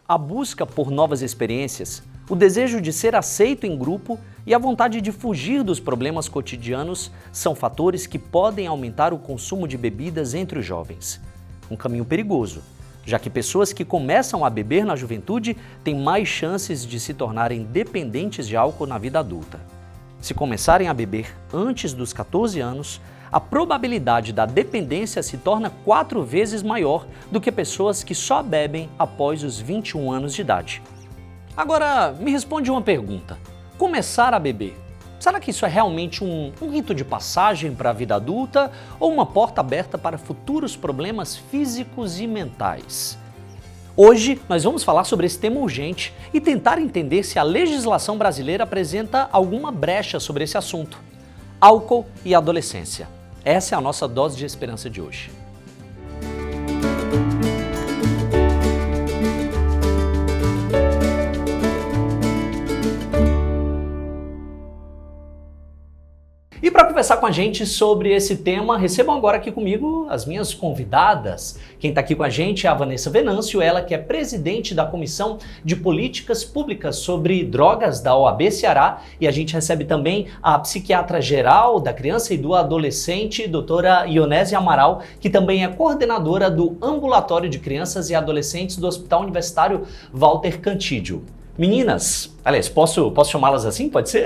A busca por novas experiências, o desejo de ser aceito em grupo e a vontade de fugir dos problemas cotidianos são fatores que podem aumentar o consumo de bebidas entre os jovens. Um caminho perigoso, já que pessoas que começam a beber na juventude têm mais chances de se tornarem dependentes de álcool na vida adulta. Se começarem a beber antes dos 14 anos, a probabilidade da dependência se torna 4 vezes maior do que pessoas que só bebem após os 21 anos de idade. Agora, me responde uma pergunta. Começar a beber, será que isso é realmente um rito de passagem para a vida adulta ou uma porta aberta para futuros problemas físicos e mentais? Hoje, nós vamos falar sobre esse tema urgente e tentar entender se a legislação brasileira apresenta alguma brecha sobre esse assunto. Álcool e adolescência. Essa é a nossa dose de esperança de hoje. E para conversar com a gente sobre esse tema, recebam agora aqui comigo as minhas convidadas. Quem está aqui com a gente é a Vanessa Venâncio, ela que é presidente da Comissão de Políticas Públicas sobre Drogas da OAB Ceará. E a gente recebe também a psiquiatra geral da criança e do adolescente, doutora Ionésia Amaral, que também é coordenadora do Ambulatório de Crianças e Adolescentes do Hospital Universitário Walter Cantídio. Meninas, aliás, posso chamá-las assim? Pode ser?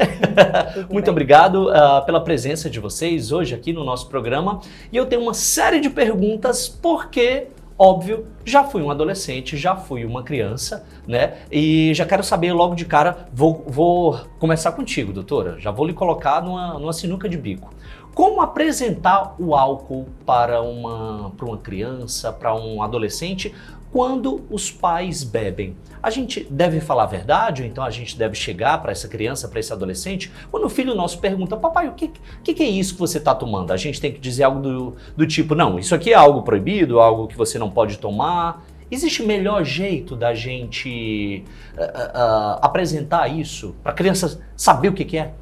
Muito obrigado pela presença de vocês hoje aqui no nosso programa. E eu tenho uma série de perguntas porque, óbvio, já fui um adolescente, já fui uma criança, né? E já quero saber logo de cara, vou começar contigo, doutora. Já vou lhe colocar numa sinuca de bico. Como apresentar o álcool para uma criança, para um adolescente, quando os pais bebem? A gente deve falar a verdade, ou então a gente deve chegar para essa criança, para esse adolescente, quando o filho nosso pergunta, papai, o que é isso que você está tomando? A gente tem que dizer algo do tipo, não, isso aqui é algo proibido, algo que você não pode tomar. Existe melhor jeito da gente apresentar isso para a criança saber o que é?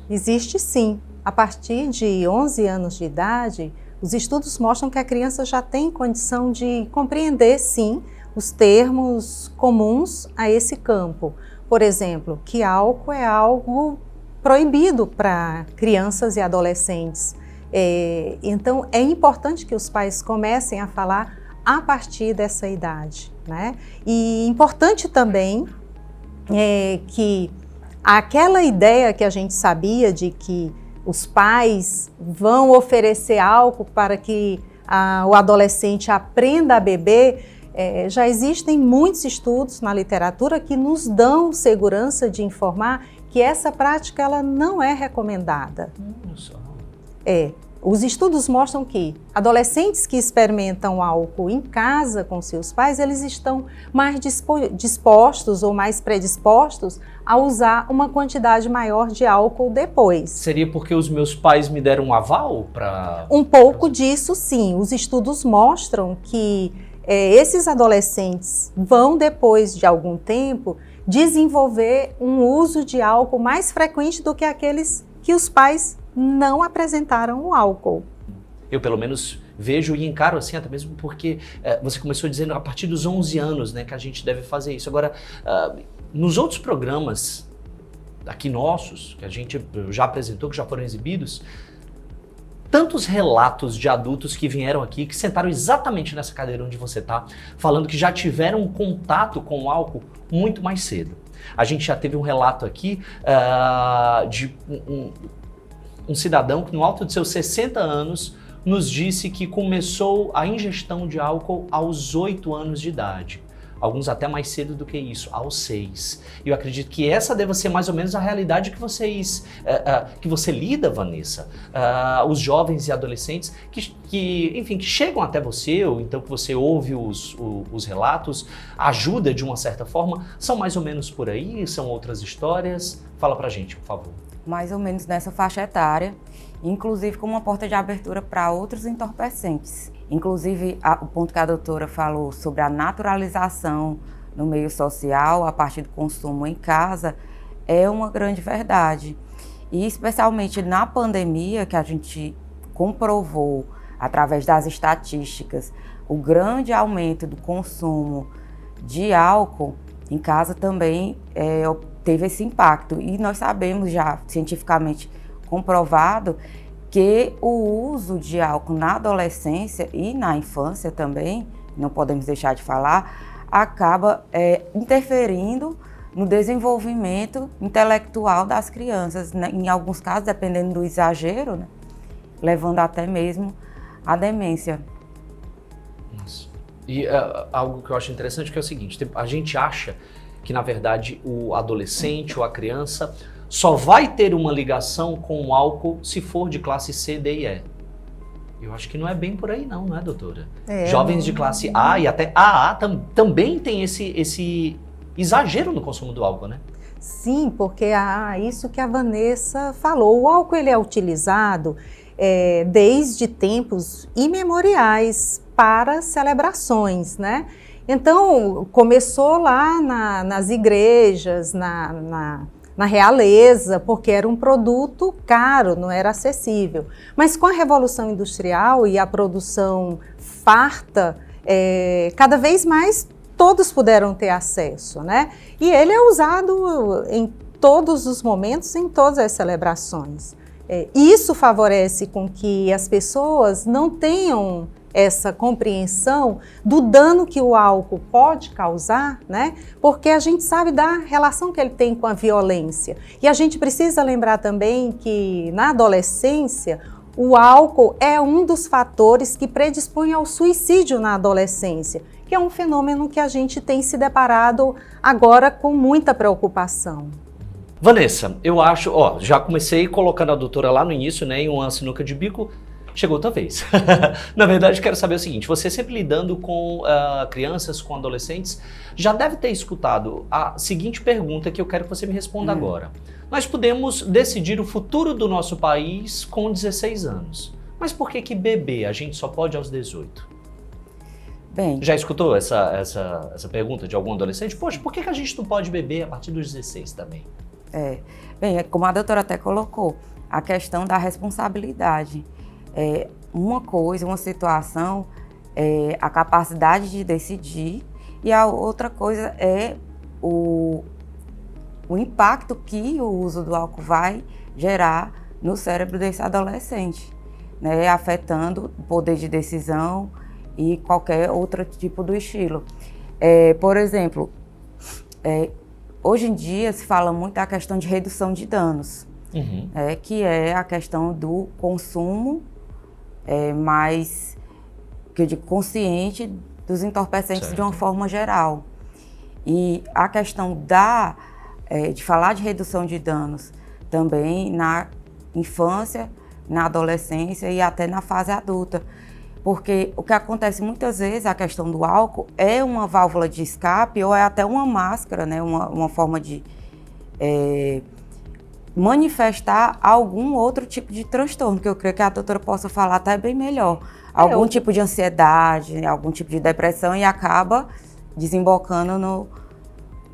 Existe sim. A partir de 11 anos de idade, os estudos mostram que a criança já tem condição de compreender, sim, os termos comuns a esse campo. Por exemplo, que álcool é algo proibido para crianças e adolescentes. Então, é importante que os pais comecem a falar a partir dessa idade, né? E importante também que aquela ideia que a gente sabia de que os pais vão oferecer álcool para que o adolescente aprenda a beber, já existem muitos estudos na literatura que nos dão segurança de informar que essa prática ela não é recomendada. Os estudos mostram que adolescentes que experimentam álcool em casa com seus pais, eles estão mais dispostos ou mais predispostos a usar uma quantidade maior de álcool depois. Seria porque os meus pais me deram um aval para... Um pouco disso, sim. Os estudos mostram que esses adolescentes vão, depois de algum tempo, desenvolver um uso de álcool mais frequente do que aqueles que os pais não apresentaram o álcool. Eu, pelo menos, vejo e encaro assim, até mesmo porque você começou dizendo a partir dos 11 anos, né, que a gente deve fazer isso. Agora, nos outros programas aqui nossos, que a gente já apresentou, que já foram exibidos, tantos relatos de adultos que vieram aqui, que sentaram exatamente nessa cadeira onde você está, falando que já tiveram contato com o álcool muito mais cedo. A gente já teve um relato aqui de um cidadão que no alto de seus 60 anos nos disse que começou a ingestão de álcool aos 8 anos de idade. Alguns até mais cedo do que isso, aos 6. E eu acredito que essa deva ser mais ou menos a realidade que você lida, Vanessa. Os jovens e adolescentes que chegam até você, ou então que você ouve os relatos, ajuda de uma certa forma, são mais ou menos por aí, são outras histórias? Fala pra gente, por favor. Mais ou menos nessa faixa etária, inclusive com uma porta de abertura para outros entorpecentes. Inclusive, o ponto que a doutora falou sobre a naturalização no meio social, a partir do consumo em casa, é uma grande verdade. E especialmente na pandemia, que a gente comprovou, através das estatísticas, o grande aumento do consumo de álcool em casa também teve esse impacto. E nós sabemos já, cientificamente comprovado, que o uso de álcool na adolescência e na infância também, não podemos deixar de falar, acaba interferindo no desenvolvimento intelectual das crianças, né? Em alguns casos, dependendo do exagero, né? Levando até mesmo à demência. Nossa. E algo que eu acho interessante que é o seguinte, a gente acha que, na verdade, o adolescente ou a criança só vai ter uma ligação com o álcool se for de classe C, D e E. Eu acho que não é bem por aí não é, doutora? Jovens de classe A e até AA também tem esse exagero no consumo do álcool, né? Sim, porque isso que a Vanessa falou, o álcool ele é utilizado desde tempos imemoriais para celebrações, né? Então, começou lá nas igrejas, na realeza, porque era um produto caro, não era acessível. Mas com a Revolução Industrial e a produção farta, cada vez mais todos puderam ter acesso, né? E ele é usado em todos os momentos, em todas as celebrações. Isso favorece com que as pessoas não tenham essa compreensão do dano que o álcool pode causar, né? Porque a gente sabe da relação que ele tem com a violência. E a gente precisa lembrar também que na adolescência o álcool é um dos fatores que predispõe ao suicídio na adolescência, que é um fenômeno que a gente tem se deparado agora com muita preocupação. Vanessa, eu acho, já comecei colocando a doutora lá no início, né, em uma sinuca de bico. Chegou outra vez. Na verdade, quero saber o seguinte, você sempre lidando com crianças, com adolescentes, já deve ter escutado a seguinte pergunta que eu quero que você me responda agora. Nós podemos decidir o futuro do nosso país com 16 anos, mas por que beber a gente só pode aos 18? Bem, já escutou essa pergunta de algum adolescente? Poxa, por que a gente não pode beber a partir dos 16 também? Bem, como a doutora até colocou, a questão da responsabilidade. Uma situação é a capacidade de decidir e a outra coisa é o impacto que o uso do álcool vai gerar no cérebro desse adolescente, né, afetando o poder de decisão e qualquer outro tipo do estilo. Por exemplo, hoje em dia se fala muito da questão de redução de danos, que é a questão do consumo mais, que eu digo, consciente dos entorpecentes, certo, de uma forma geral. E a questão de falar de redução de danos também na infância, na adolescência e até na fase adulta. Porque o que acontece muitas vezes, a questão do álcool, é uma válvula de escape ou é até uma máscara, né? Uma forma de manifestar algum outro tipo de transtorno, que eu creio que a doutora possa falar até bem melhor. Algum tipo de ansiedade, algum tipo de depressão e acaba desembocando no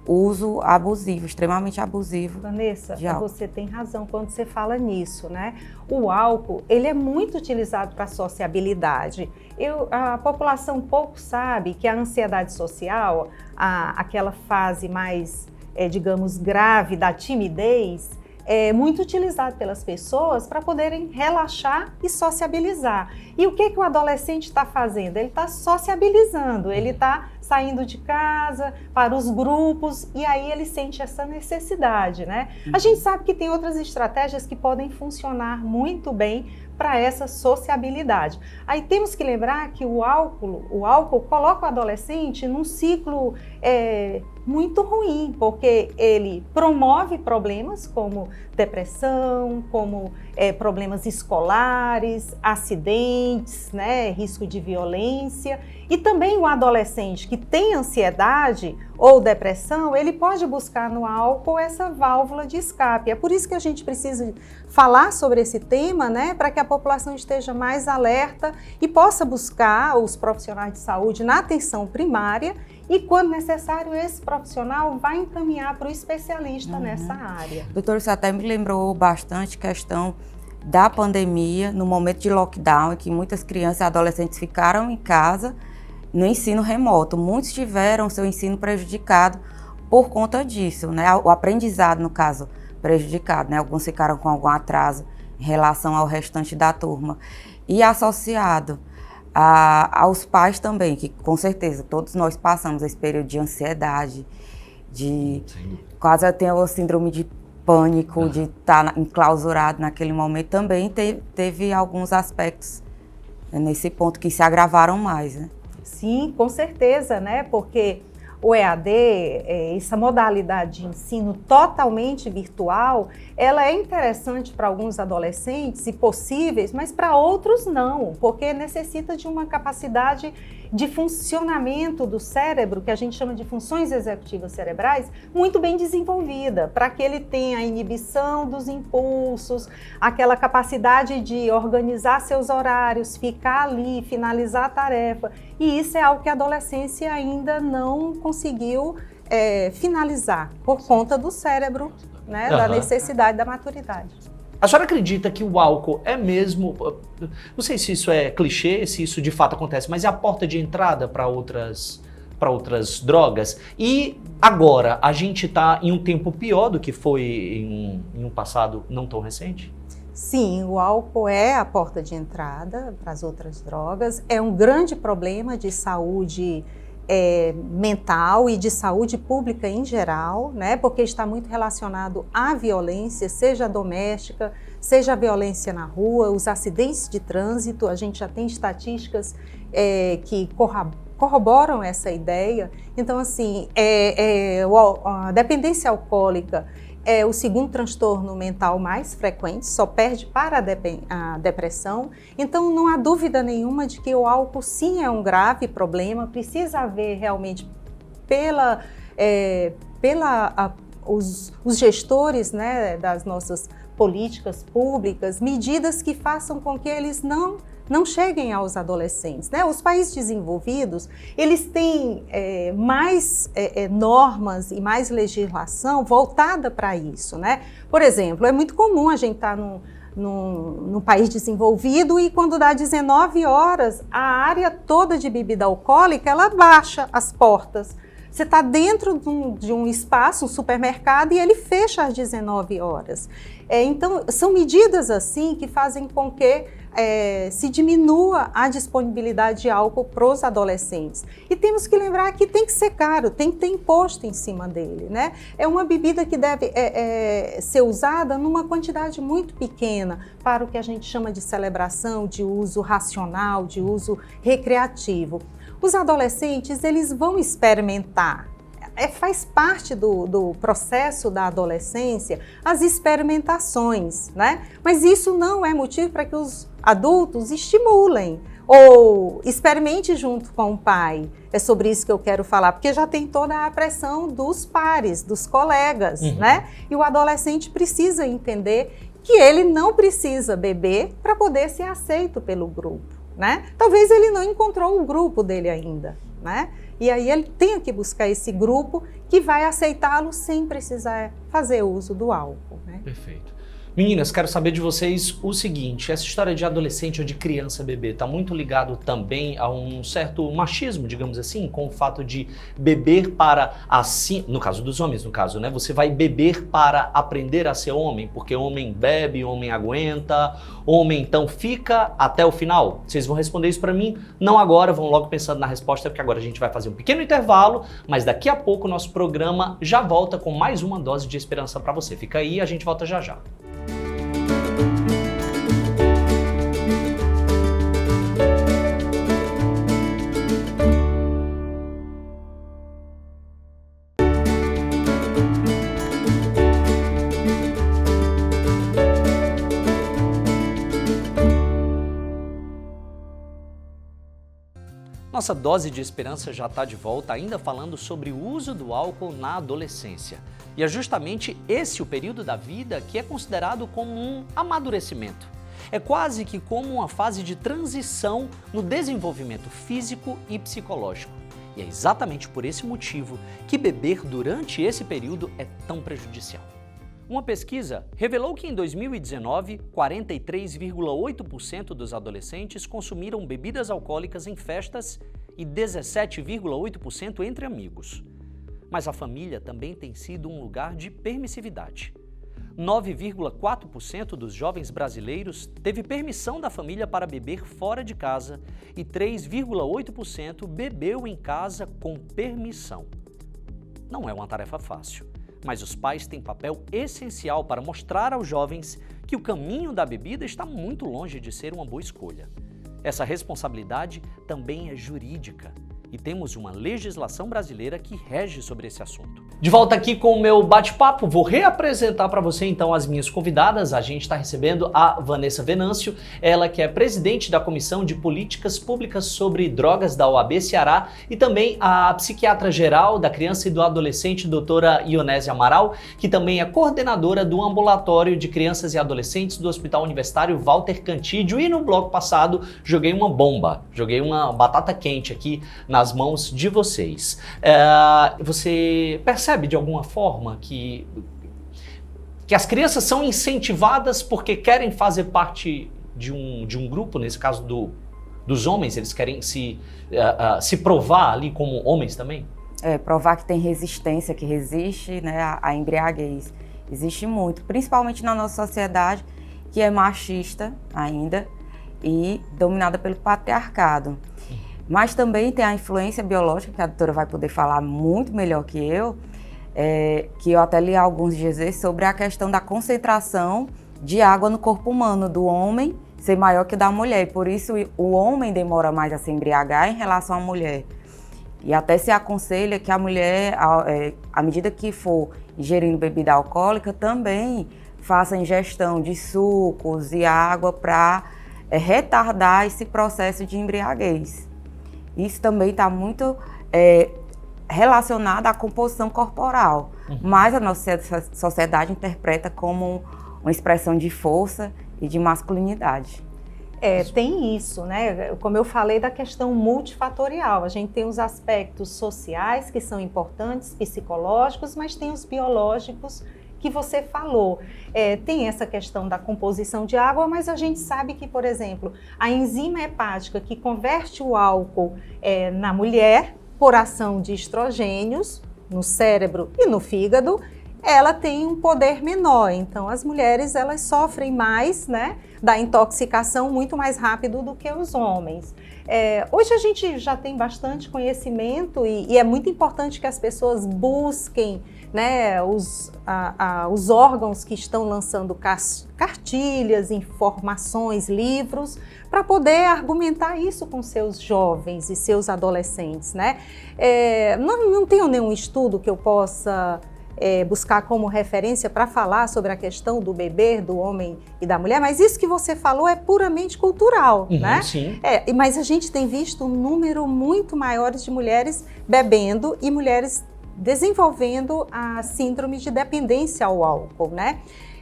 uso abusivo, extremamente abusivo. Vanessa, você tem razão quando você fala nisso, né? O álcool, ele é muito utilizado para sociabilidade. A população pouco sabe que a ansiedade social, aquela fase mais, digamos, grave da timidez, é muito utilizado pelas pessoas para poderem relaxar e sociabilizar. E o que o adolescente está fazendo? Ele está sociabilizando, ele está saindo de casa para os grupos e aí ele sente essa necessidade, né? A gente sabe que tem outras estratégias que podem funcionar muito bem para essa sociabilidade. Aí temos que lembrar que o álcool coloca o adolescente num ciclo muito ruim, porque ele promove problemas como depressão, como problemas escolares, acidentes, né, risco de violência. E também o adolescente que tem ansiedade ou depressão, ele pode buscar no álcool essa válvula de escape. É por isso que a gente precisa falar sobre esse tema, né, para que a população esteja mais alerta e possa buscar os profissionais de saúde na atenção primária e, quando necessário, esse profissional vai encaminhar para o especialista nessa área. Doutora, você até me lembrou bastante a questão da pandemia, no momento de lockdown, em que muitas crianças e adolescentes ficaram em casa no ensino remoto. Muitos tiveram seu ensino prejudicado por conta disso, né? O aprendizado, no caso, prejudicado, né? Alguns ficaram com algum atraso em relação ao restante da turma. E associado aos pais também, que com certeza todos nós passamos esse período de ansiedade, de quase até o síndrome de pânico, de estar enclausurado naquele momento, também teve alguns aspectos nesse ponto que se agravaram mais, né? Sim, com certeza, né? Porque o EAD, essa modalidade de ensino totalmente virtual, ela é interessante para alguns adolescentes e possíveis, mas para outros não, porque necessita de uma capacidade de funcionamento do cérebro, que a gente chama de funções executivas cerebrais, muito bem desenvolvida, para que ele tenha a inibição dos impulsos, aquela capacidade de organizar seus horários, ficar ali, finalizar a tarefa. E isso é algo que a adolescência ainda não conseguiu finalizar, por conta do cérebro, né, da necessidade da maturidade. A senhora acredita que o álcool é mesmo, não sei se isso é clichê, se isso de fato acontece, mas é a porta de entrada para outras drogas? E agora, a gente está em um tempo pior do que foi em um passado não tão recente? Sim, o álcool é a porta de entrada para as outras drogas, é um grande problema de saúde mental e de saúde pública em geral, né? Porque está muito relacionado à violência, seja doméstica, seja a violência na rua, os acidentes de trânsito. A gente já tem estatísticas que corroboram essa ideia. Então, assim, a dependência alcoólica é o segundo transtorno mental mais frequente, só perde para a depressão. Então, não há dúvida nenhuma de que o álcool sim é um grave problema, precisa haver realmente os gestores, né, das nossas políticas públicas, medidas que façam com que eles não cheguem aos adolescentes, né? Os países desenvolvidos, eles têm mais normas e mais legislação voltada para isso, né? Por exemplo, é muito comum a gente estar num país desenvolvido e quando dá 19 horas, a área toda de bebida alcoólica, ela baixa as portas. Você está dentro de um espaço, um supermercado, e ele fecha às 19 horas. Então, são medidas assim que fazem com que se diminua a disponibilidade de álcool para os adolescentes. E temos que lembrar que tem que ser caro, tem que ter imposto em cima dele, né? É uma bebida que deve ser usada numa quantidade muito pequena para o que a gente chama de celebração, de uso racional, de uso recreativo. Os adolescentes, eles vão experimentar. Faz parte do processo da adolescência as experimentações, né? Mas isso não é motivo para que os adultos estimulem ou experimente junto com o pai. É sobre isso que eu quero falar, porque já tem toda a pressão dos pares, dos colegas, né? E o adolescente precisa entender que ele não precisa beber para poder ser aceito pelo grupo, né? Talvez ele não encontrou o grupo dele ainda, né? E aí ele tem que buscar esse grupo que vai aceitá-lo sem precisar fazer uso do álcool, né? Perfeito. Meninas, quero saber de vocês o seguinte, essa história de adolescente ou de criança beber está muito ligado também a um certo machismo, digamos assim, com o fato de beber para, assim, no caso dos homens, no caso, né? Você vai beber para aprender a ser homem, porque homem bebe, homem aguenta, homem então fica até o final. Vocês vão responder isso para mim? Não agora, vão logo pensando na resposta, porque agora a gente vai fazer um pequeno intervalo, mas daqui a pouco o nosso programa já volta com mais uma dose de esperança para você. Fica aí, a gente volta já já. Nossa dose de esperança já está de volta, ainda falando sobre o uso do álcool na adolescência. E é justamente esse o período da vida que é considerado como um amadurecimento. É quase que como uma fase de transição no desenvolvimento físico e psicológico. E é exatamente por esse motivo que beber durante esse período é tão prejudicial. Uma pesquisa revelou que em 2019, 43,8% dos adolescentes consumiram bebidas alcoólicas em festas e 17,8% entre amigos. Mas a família também tem sido um lugar de permissividade. 9,4% dos jovens brasileiros teve permissão da família para beber fora de casa e 3,8% bebeu em casa com permissão. Não é uma tarefa fácil, mas os pais têm papel essencial para mostrar aos jovens que o caminho da bebida está muito longe de ser uma boa escolha. Essa responsabilidade também é jurídica e temos uma legislação brasileira que rege sobre esse assunto. De volta aqui com o meu bate-papo, vou reapresentar para você então as minhas convidadas. A gente está recebendo a Vanessa Venâncio, ela que é presidente da Comissão de Políticas Públicas sobre Drogas da OAB Ceará, e também a psiquiatra geral da criança e do adolescente, doutora Ionésia Amaral, que também é coordenadora do ambulatório de crianças e adolescentes do Hospital Universitário Walter Cantídio. E no bloco passado joguei uma bomba, joguei uma batata quente aqui nas mãos de vocês. Você percebe de alguma forma que as crianças são incentivadas porque querem fazer parte de um grupo, nesse caso dos homens, eles querem se provar ali como homens também? Provar que tem resistência, que resiste, né, à embriaguez. Existe muito, principalmente na nossa sociedade, que é machista ainda e dominada pelo patriarcado. Mas também tem a influência biológica, que a doutora vai poder falar muito melhor que eu até li há alguns dias sobre a questão da concentração de água no corpo humano do homem ser maior que da mulher. E por isso o homem demora mais a se embriagar em relação à mulher. E até se aconselha que a mulher, à medida que for ingerindo bebida alcoólica, também faça ingestão de sucos e água para retardar esse processo de embriaguez. Isso também está muito relacionado à composição corporal, mas a nossa sociedade interpreta como uma expressão de força e de masculinidade. Tem isso, né? Como eu falei da questão multifatorial, a gente tem os aspectos sociais que são importantes, psicológicos, mas tem os biológicos que você falou. Tem essa questão da composição de água, mas a gente sabe que, por exemplo, a enzima hepática que converte o álcool na mulher, por ação de estrogênios no cérebro e no fígado, ela tem um poder menor. Então, as mulheres, elas sofrem mais, né, da intoxicação muito mais rápido do que os homens. Hoje a gente já tem bastante conhecimento e é muito importante que as pessoas busquem, né, os órgãos que estão lançando cartilhas, informações, livros, para poder argumentar isso com seus jovens e seus adolescentes, né? Não tenho nenhum estudo que eu possa buscar como referência para falar sobre a questão do beber, do homem e da mulher, mas isso que você falou é puramente cultural, né? Sim. Mas a gente tem visto um número muito maior de mulheres bebendo e mulheres desenvolvendo a síndrome de dependência ao álcool, né?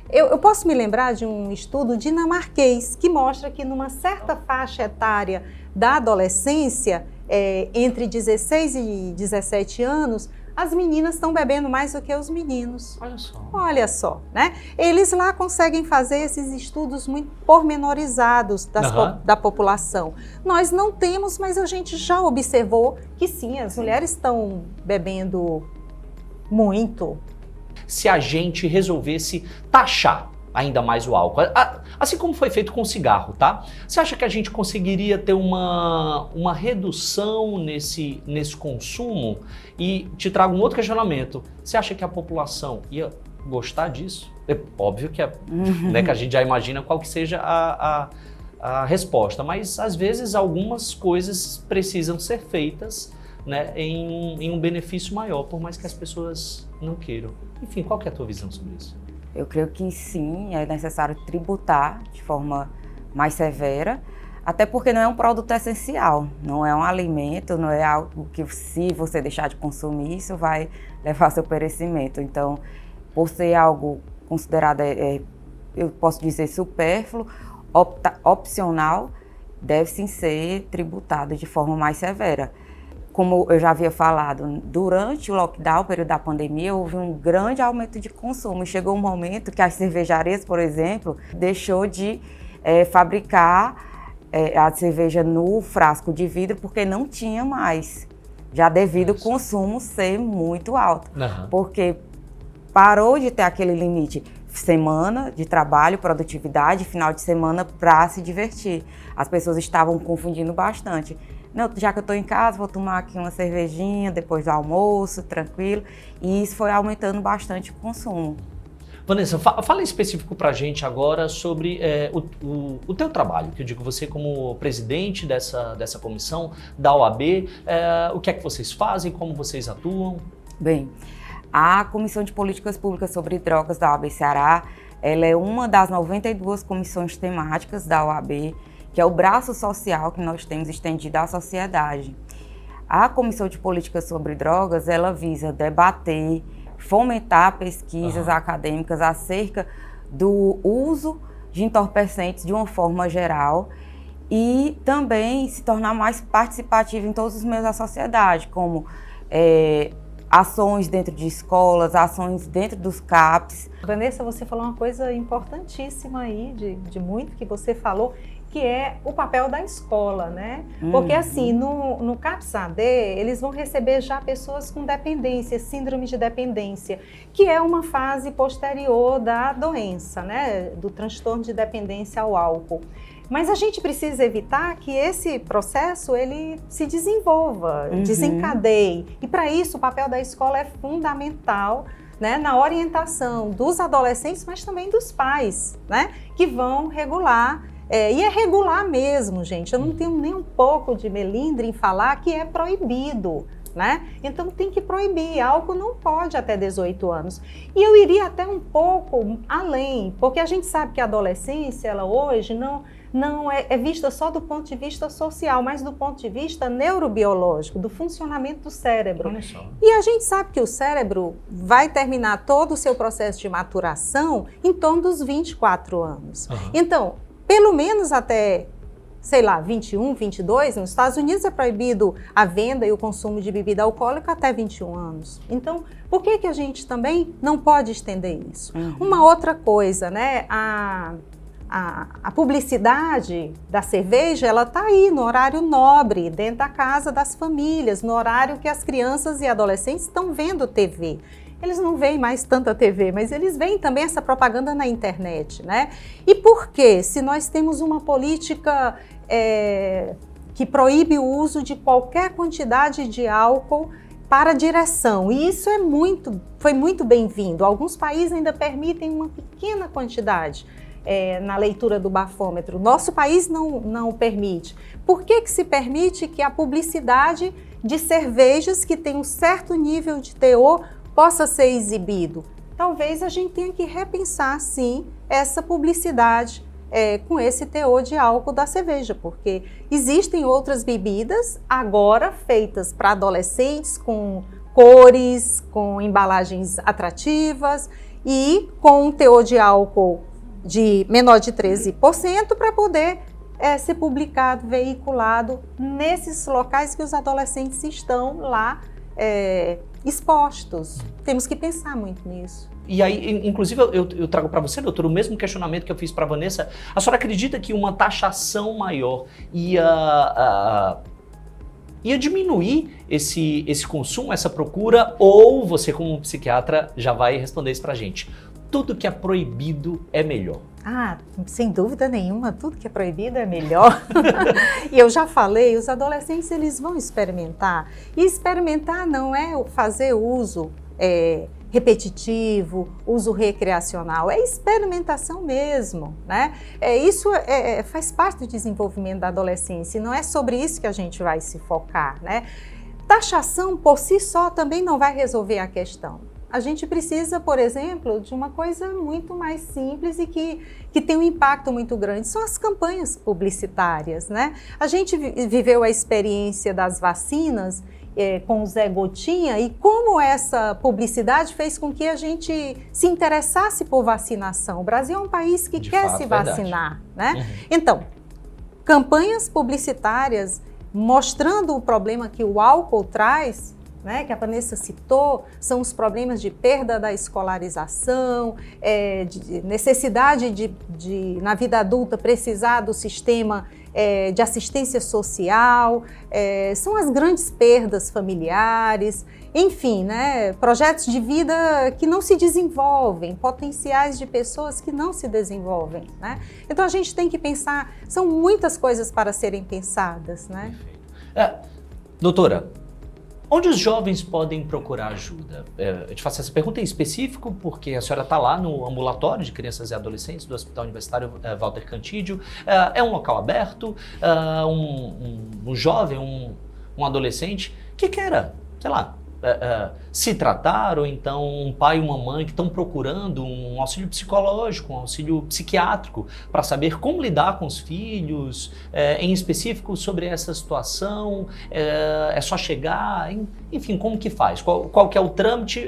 Eu posso me lembrar de um estudo dinamarquês que mostra que numa certa faixa etária da adolescência, entre 16 e 17 anos, as meninas estão bebendo mais do que os meninos. Olha só, né? Eles lá conseguem fazer esses estudos muito pormenorizados da população. Nós não temos, mas a gente já observou que sim, as mulheres estão bebendo muito. Se a gente resolvesse taxar ainda mais o álcool, assim como foi feito com o cigarro, tá? Você acha que a gente conseguiria ter uma redução nesse consumo? E te trago um outro questionamento. Você acha que a população ia gostar disso? É óbvio que né, que a gente já imagina qual que seja a resposta, mas às vezes algumas coisas precisam ser feitas, né, em um benefício maior, por mais que as pessoas não queiram. Enfim, qual que é a tua visão sobre isso? Eu creio que sim, é necessário tributar de forma mais severa, até porque não é um produto essencial, não é um alimento, não é algo que se você deixar de consumir, isso vai levar ao seu perecimento. Então, por ser algo considerado, eu posso dizer, supérfluo, opcional, deve sim ser tributado de forma mais severa. Como eu já havia falado, durante o lockdown, o período da pandemia, houve um grande aumento de consumo. E chegou um momento que as cervejarias, por exemplo, deixou de fabricar a cerveja no frasco de vidro porque não tinha mais, já devido ao consumo ser muito alto. Porque parou de ter aquele limite semana de trabalho, produtividade, final de semana para se divertir. As pessoas estavam confundindo bastante. Não, já que eu estou em casa, vou tomar aqui uma cervejinha depois do almoço, tranquilo. E isso foi aumentando bastante o consumo. Vanessa, fala em específico para a gente agora sobre o teu trabalho, que eu digo você como presidente dessa comissão da OAB, o que é que vocês fazem, como vocês atuam? Bem, a Comissão de Políticas Públicas sobre Drogas da OAB Ceará, ela é uma das 92 comissões temáticas da OAB, que é o braço social que nós temos estendido à sociedade. A Comissão de Políticas sobre Drogas, ela visa debater, fomentar pesquisas acadêmicas acerca do uso de entorpecentes de uma forma geral e também se tornar mais participativa em todos os meios da sociedade, como ações dentro de escolas, ações dentro dos CAPs. Vanessa, você falou uma coisa importantíssima aí, de muito que você falou, que é o papel da escola, né? Porque assim, no CAPS-AD, eles vão receber já pessoas com dependência, síndrome de dependência, que é uma fase posterior da doença, né? Do transtorno de dependência ao álcool. Mas a gente precisa evitar que esse processo ele se desenvolva, desencadeie. E para isso o papel da escola é fundamental, né, na orientação dos adolescentes, mas também dos pais, né, que vão regular. E é regular mesmo, gente. Eu não tenho nem um pouco de melindre em falar que é proibido, né? Então tem que proibir. Álcool não pode até 18 anos. E eu iria até um pouco além, porque a gente sabe que a adolescência, ela hoje não é vista só do ponto de vista social, mas do ponto de vista neurobiológico, do funcionamento do cérebro. E a gente sabe que o cérebro vai terminar todo o seu processo de maturação em torno dos 24 anos. Então, pelo menos até, sei lá, 21, 22, nos Estados Unidos é proibido a venda e o consumo de bebida alcoólica até 21 anos. Então, por que a gente também não pode estender isso? Uma outra coisa, né, a publicidade da cerveja, ela está aí no horário nobre, dentro da casa das famílias, no horário que as crianças e adolescentes estão vendo TV. Eles não veem mais tanta TV, mas eles veem também essa propaganda na internet, né? E por quê? Se nós temos uma política que proíbe o uso de qualquer quantidade de álcool para direção, e isso foi muito bem-vindo. Alguns países ainda permitem uma pequena quantidade na leitura do bafômetro. Nosso país não permite. Por que se permite que a publicidade de cervejas que tem um certo nível de teor possa ser exibido? Talvez a gente tenha que repensar, sim, essa publicidade com esse teor de álcool da cerveja, porque existem outras bebidas agora feitas para adolescentes com cores, com embalagens atrativas e com um teor de álcool de menor de 13% para poder ser publicado, veiculado nesses locais que os adolescentes estão lá expostos. Temos que pensar muito nisso. E aí, inclusive, eu trago para você, doutor, o mesmo questionamento que eu fiz para a Vanessa. A senhora acredita que uma taxação maior ia diminuir esse consumo, essa procura? Ou você, como psiquiatra, já vai responder isso para a gente? Tudo que é proibido é melhor. Sem dúvida nenhuma, tudo que é proibido é melhor. E eu já falei, os adolescentes eles vão experimentar. E experimentar não é fazer uso repetitivo, uso recreacional, é experimentação mesmo, né? Isso faz parte do desenvolvimento da adolescência, e não é sobre isso que a gente vai se focar, né? Taxação por si só também não vai resolver a questão. A gente precisa, por exemplo, de uma coisa muito mais simples e que tem um impacto muito grande, são as campanhas publicitárias, né? A gente viveu a experiência das vacinas com o Zé Gotinha e como essa publicidade fez com que a gente se interessasse por vacinação. O Brasil é um país que quer se vacinar, né? Então, campanhas publicitárias mostrando o problema que o álcool traz, né, que a Vanessa citou, são os problemas de perda da escolarização, de necessidade de, na vida adulta, precisar do sistema de assistência social, são as grandes perdas familiares, enfim, né, projetos de vida que não se desenvolvem, potenciais de pessoas que não se desenvolvem, né? Então a gente tem que pensar, são muitas coisas para serem pensadas, né? Doutora, onde os jovens podem procurar ajuda? Eu te faço essa pergunta em específico porque a senhora está lá no ambulatório de crianças e adolescentes do Hospital Universitário Walter Cantídio. É um local aberto, um jovem, um adolescente que queira, sei lá, se tratar, ou então um pai e uma mãe que estão procurando um auxílio psicológico, um auxílio psiquiátrico para saber como lidar com os filhos, em específico sobre essa situação, é só chegar, enfim, como que faz? Qual que é o trâmite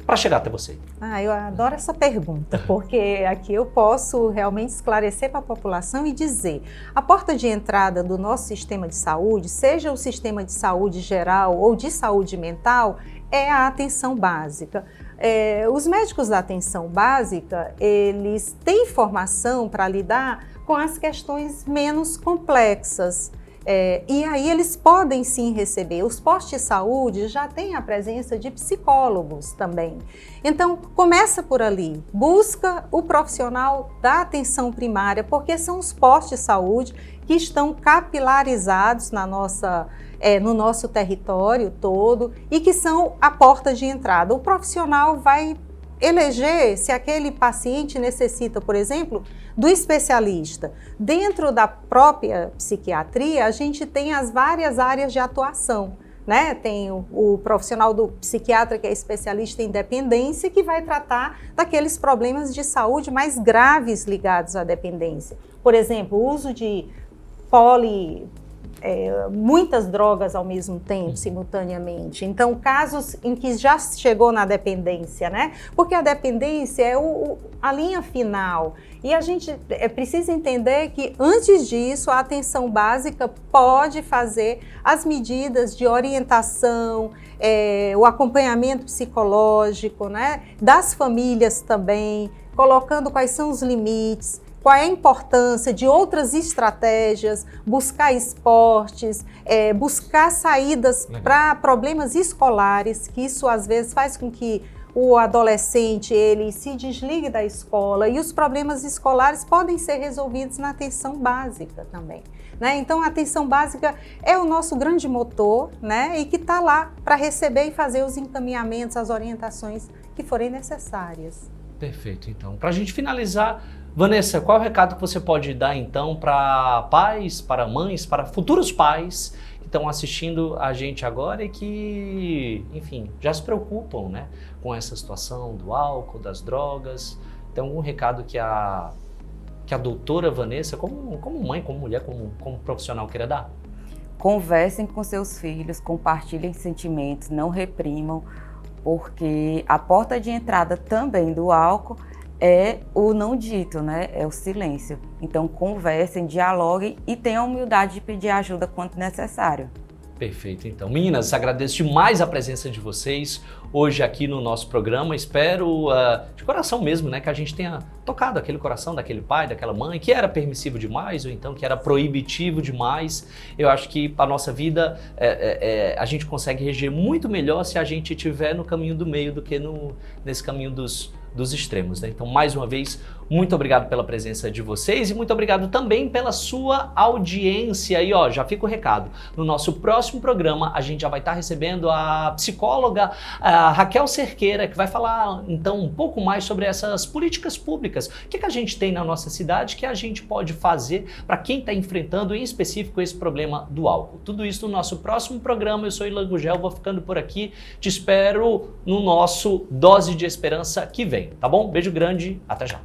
para chegar até você? Eu adoro essa pergunta, porque aqui eu posso realmente esclarecer para a população e dizer, a porta de entrada do nosso sistema de saúde, seja o sistema de saúde geral ou de saúde mental, é a atenção básica. Os médicos da atenção básica, eles têm formação para lidar com as questões menos complexas. E aí eles podem sim receber. Os postos de saúde já têm a presença de psicólogos também. Então, começa por ali, busca o profissional da atenção primária, porque são os postos de saúde que estão capilarizados no nosso território todo e que são a porta de entrada. O profissional vai eleger se aquele paciente necessita, por exemplo, do especialista. Dentro da própria psiquiatria, a gente tem as várias áreas de atuação, né? Tem o profissional do psiquiatra que é especialista em dependência, que vai tratar daqueles problemas de saúde mais graves ligados à dependência. Por exemplo, o uso de muitas drogas ao mesmo tempo, simultaneamente. Então, casos em que já chegou na dependência, né? Porque a dependência é a linha final. E a gente precisa entender que, antes disso, a atenção básica pode fazer as medidas de orientação, o acompanhamento psicológico, né? Das famílias também, colocando quais são os limites, qual é a importância de outras estratégias, buscar esportes, buscar saídas para problemas escolares, que isso às vezes faz com que o adolescente ele se desligue da escola, e os problemas escolares podem ser resolvidos na atenção básica também, né? Então a atenção básica é o nosso grande motor, né? E que está lá para receber e fazer os encaminhamentos, as orientações que forem necessárias. Perfeito, então. Para a gente finalizar, Vanessa, qual é o recado que você pode dar então para pais, para mães, para futuros pais que estão assistindo a gente agora e que, enfim, já se preocupam, né, com essa situação do álcool, das drogas? Tem algum recado que a doutora Vanessa, como mãe, como mulher, como profissional, queira dar? Conversem com seus filhos, compartilhem sentimentos, não reprimam, porque a porta de entrada também do álcool é o não dito, né? É o silêncio. Então conversem, dialoguem e tenham a humildade de pedir ajuda quando necessário. Perfeito, então. Meninas, agradeço demais a presença de vocês hoje aqui no nosso programa. Espero, de coração mesmo, né, que a gente tenha tocado aquele coração daquele pai, daquela mãe, que era permissivo demais ou então que era proibitivo demais. Eu acho que a nossa vida, a gente consegue reger muito melhor se a gente estiver no caminho do meio do que nesse caminho dos extremos, né? Então, mais uma vez, muito obrigado pela presença de vocês e muito obrigado também pela sua audiência. E ó, já fica o recado, no nosso próximo programa a gente já vai estar recebendo a psicóloga Raquel Cerqueira, que vai falar então um pouco mais sobre essas políticas públicas. O que a gente tem na nossa cidade que a gente pode fazer para quem está enfrentando em específico esse problema do álcool. Tudo isso no nosso próximo programa. Eu sou Ilan Gugel, vou ficando por aqui. Te espero no nosso Dose de Esperança que vem, tá bom? Beijo grande, até já.